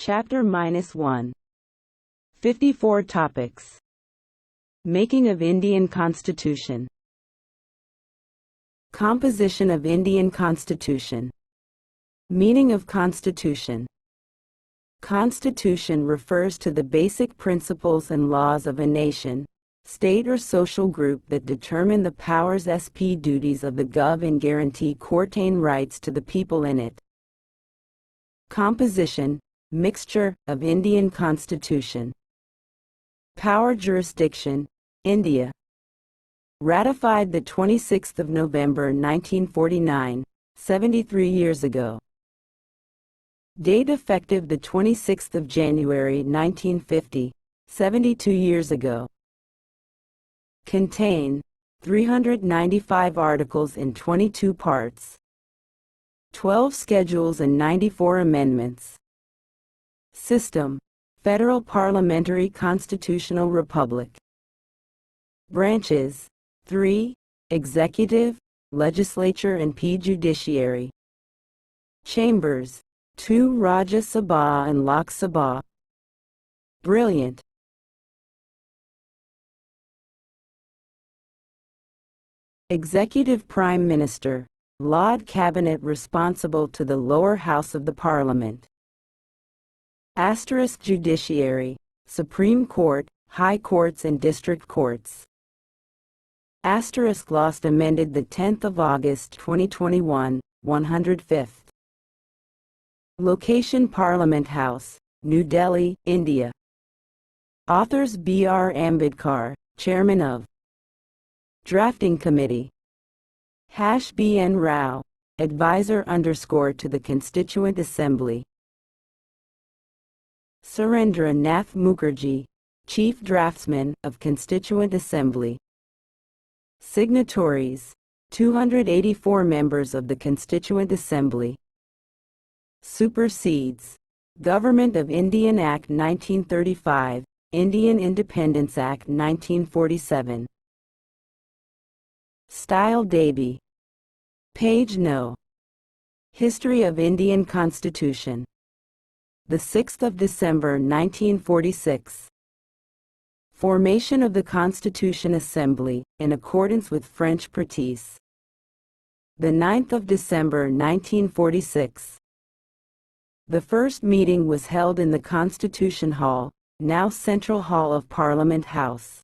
Chapter -1. 54 topics. Making of Indian Constitution. Composition of Indian Constitution. Meaning of Constitution. Constitution refers to the basic principles and laws of a nation, state or social group that determine the powers & duties of the gov and guarantee certain rights to the people in it. Composition, mixture, of Indian Constitution. Power jurisdiction, India. Ratified the 26th of November 1949, 73 years ago. Date effective the 26th of January 1950, 72 years ago. Contain 395 articles in 22 parts, 12 schedules and 94 amendments. System: Federal Parliamentary Constitutional Republic. Branches: 3, Executive, Legislature and Judiciary. Chambers: 2 Rajya Sabha and Lok Sabha. Brilliant. Executive Prime Minister, Lord Cabinet responsible to the lower house of the Parliament. Asterisk Judiciary, Supreme Court, High Courts and District Courts. Asterisk lost amended the 10th of August 2021, 105th. Location Parliament House, New Delhi, India. Authors B.R. Ambedkar, Chairman of Drafting Committee. B.N. Rao, Advisor to the Constituent Assembly. Surendra Nath Mukherjee, Chief Draftsman of Constituent Assembly. Signatories: 284 members of the Constituent Assembly. Supersedes: Government of Indian Act 1935, Indian Independence Act 1947. Style Davy. Page No. History of Indian Constitution. The 6th of December 1946. Formation of the Constitution Assembly, in accordance with French Treaties. The 9th of December 1946. The first meeting was held in the Constitution Hall, now Central Hall of Parliament House.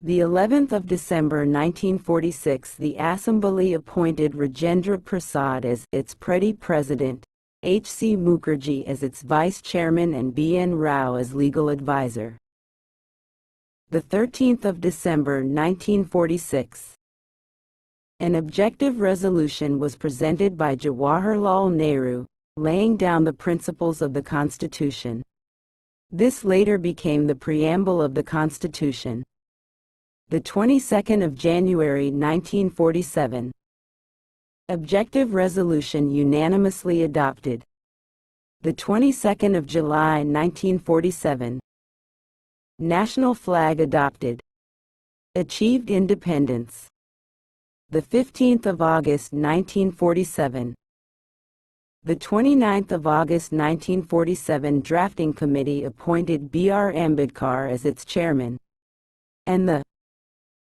The 11th of December 1946, the Assembly appointed Rajendra Prasad as its President, H.C. Mukherjee as its Vice Chairman and B.N. Rao as legal advisor. The 13th of December 1946. An objective resolution was presented by Jawaharlal Nehru, laying down the principles of the Constitution. This later became the preamble of the Constitution. The 22nd of January 1947. Objective resolution unanimously adopted. The 22nd of July 1947. National flag adopted. Achieved independence. The 15th of August 1947. The 29th of August 1947 Drafting Committee appointed B.R. Ambedkar as its chairman, and the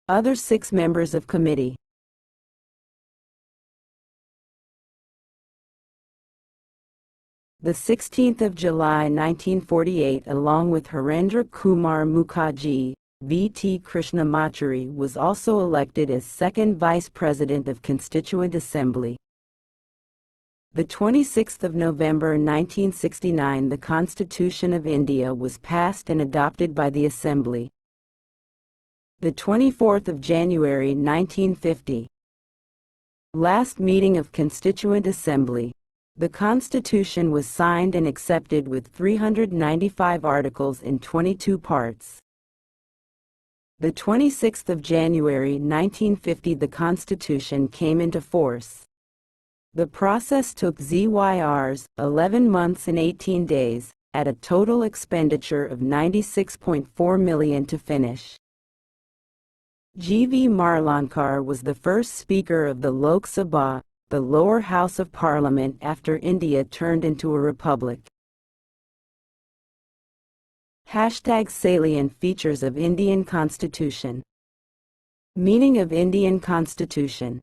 other 6 members of committee. The 16th of July 1948, along with Harendra Kumar Mukherjee, V.T. Krishnamachari was also elected as second Vice President of Constituent Assembly. The 26th of November 1969, the Constitution of India was passed and adopted by the Assembly. The 24th of January 1950. Last meeting of Constituent Assembly. The Constitution was signed and accepted with 395 articles in 22 parts. The 26th of January 1950, the Constitution came into force. The process took ZYRs, 11 months and 18 days, at a total expenditure of $96.4 million to finish. G.V. Marlankar was the first Speaker of the Lok Sabha, the lower house of Parliament, after India turned into a republic. Hashtag salient features of Indian Constitution. Meaning of Indian Constitution.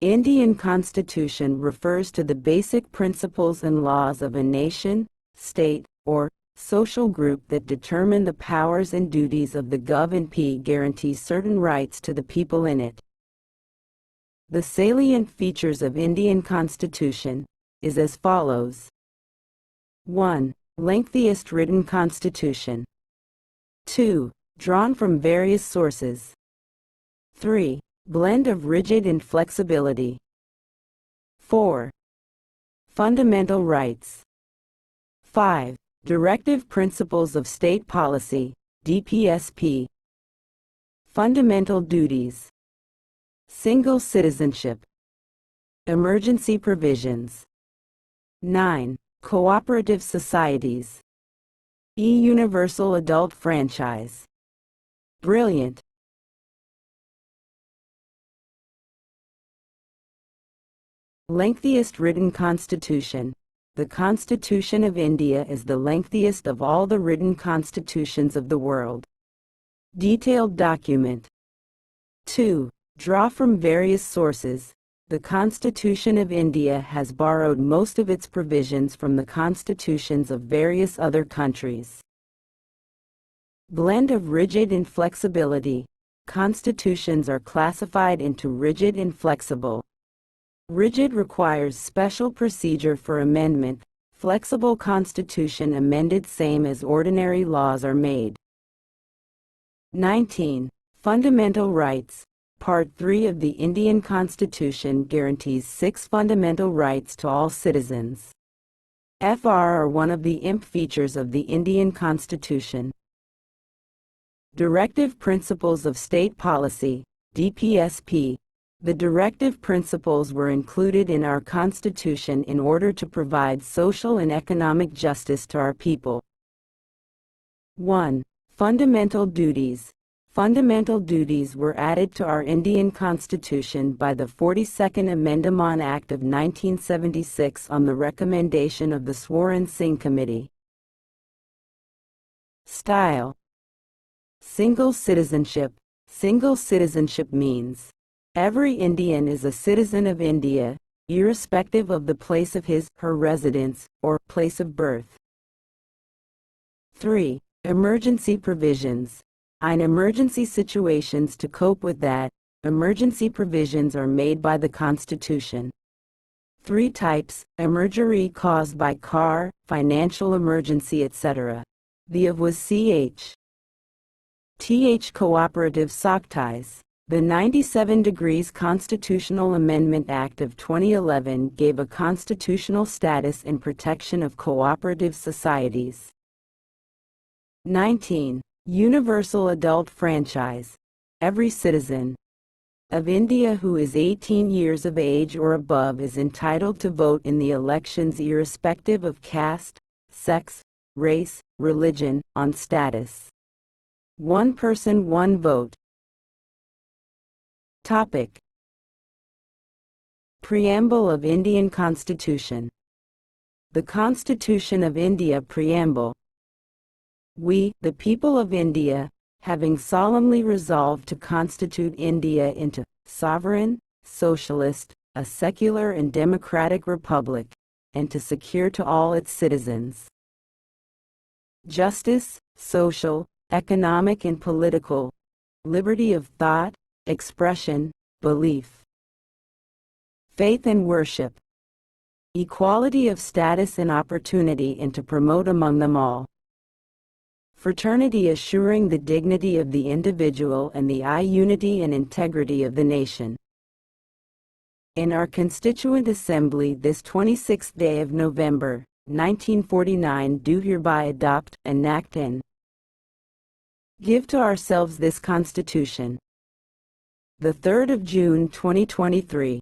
Indian Constitution refers to the basic principles and laws of a nation, state, or social group that determine the powers and duties of the Gov. Guarantees certain rights to the people in it. The salient features of Indian Constitution is as follows. 1. Lengthiest written constitution. 2. Drawn from various sources. 3. Blend of rigid and flexibility. 4. Fundamental rights. 5. Directive Principles of State Policy, DPSP. Fundamental duties. Single citizenship. Emergency provisions. 9. Cooperative societies. Universal adult franchise. Brilliant. Lengthiest written constitution. The Constitution of India is the lengthiest of all the written constitutions of the world. Detailed document. 2. Draw from various sources. The Constitution of India has borrowed most of its provisions from the constitutions of various other countries. Blend of rigid and flexibility. Constitutions are classified into rigid and flexible. Rigid requires special procedure for amendment. Flexible constitution amended same as ordinary laws are made. 19. Fundamental rights. Part 3 of the Indian Constitution guarantees 6 fundamental rights to all citizens. FR are one of the IMP features of the Indian Constitution. Directive Principles of State Policy, DPSP. The directive principles were included in our Constitution in order to provide social and economic justice to our people. 1. Fundamental duties. Fundamental duties were added to our Indian Constitution by the 42nd Amendment Act of 1976 on the recommendation of the Swaran Singh Committee. Style. Single citizenship. Single citizenship means every Indian is a citizen of India, irrespective of the place of his, her residence, or place of birth. 3. Emergency provisions. In emergency situations to cope with that, emergency provisions are made by the Constitution. 3 types: emergency caused by car, financial emergency, etc. The of was th. Cooperative Saktais. The 97 Degrees Constitutional Amendment Act of 2011 gave a constitutional status and protection of cooperative societies. 19. Universal adult franchise. Every citizen of India who is 18 years of age or above is entitled to vote in the elections irrespective of caste, sex, race, religion, on status. One person, one vote. Topic. Preamble of Indian Constitution. The Constitution of India Preamble. We, the people of India, having solemnly resolved to constitute India into sovereign, socialist, a secular and democratic republic, and to secure to all its citizens justice, social, economic and political, liberty of thought, expression, belief, faith and worship, equality of status and opportunity, and to promote among them all fraternity, assuring the dignity of the individual and the unity and integrity of the nation. In our Constituent Assembly this 26th day of November, 1949, do hereby adopt, enact and give to ourselves this Constitution. The 3rd of June 2023.